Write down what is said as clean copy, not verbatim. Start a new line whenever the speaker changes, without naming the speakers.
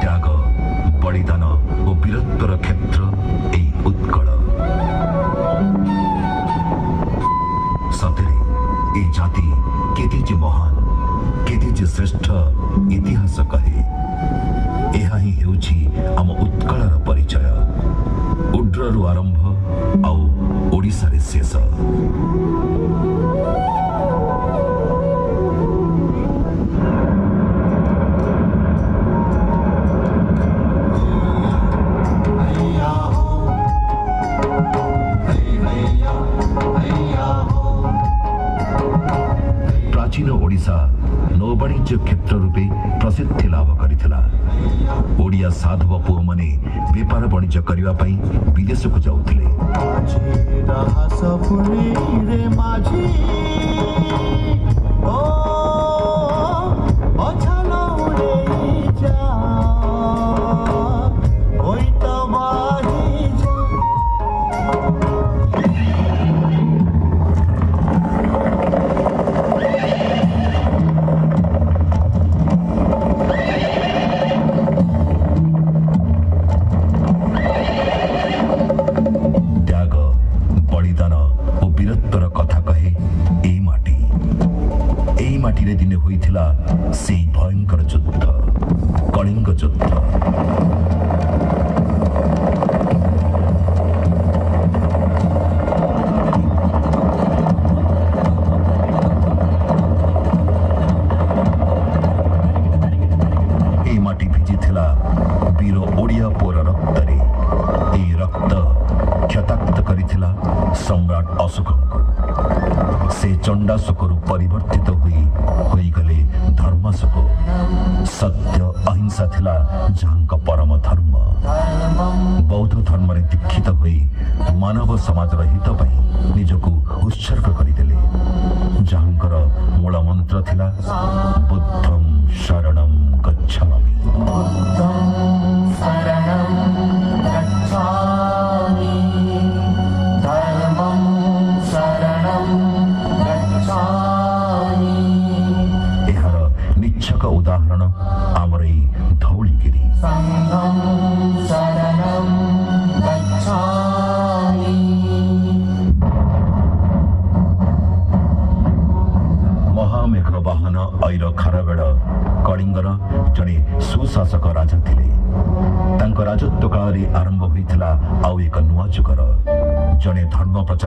त्याग बलिदान और वीरत्वर क्षेत्र এই উৎকল सतरे ए जाति केते जे महान केते जे श्रेष्ठ इतिहास कहे ଏହା ହିଁ ହେଉଛି ଆମ ଉତ୍କଳର ପରିଚୟ ଉଡ୍ରରୁ ଆରମ୍ଭ ଆଉ ଓଡ଼ିଶାରେ ଶେଷ। प्राचीन ओडिशा नौवाणिज्य क्षेत्र रूपे प्रसिद्धि लाभ करिथिला। ओडिया साधव पुओ माने बेपार वाणिज्य करिवा पई विदेश को जाउथिले। माटी दिने होइथिला सेई भयंकर युद्ध कलिंग युद्ध। ए माटी भिजिथिला वीर ओडिया पोर रक्तरे। ए रक्त क्षताक्त करिथिला सम्राट अशोकଙ୍କୁ। से चंडाशोकरू परिवर्तित हुई गले धर्माशोक। सत्य अहिंसा थिला जहांक परम धर्म। बौद्ध धर्म रे दीक्षित हुई मानव समाज हित पई निजको उत्सर्ग करिदेले। जहांकर मूल मंत्र थिला बुद्धं शरणं गच्छामि। निच्छक उदाहरण आमर धौलीगिरी। महामेघ वाहन ऐर खारवेड़ कलिंगर जड़े सुशासक राजा थिले। तांको राजत्व काल आरंभ होइथिला आउ एक नुआ जुगर। जड़े धर्म प्रचार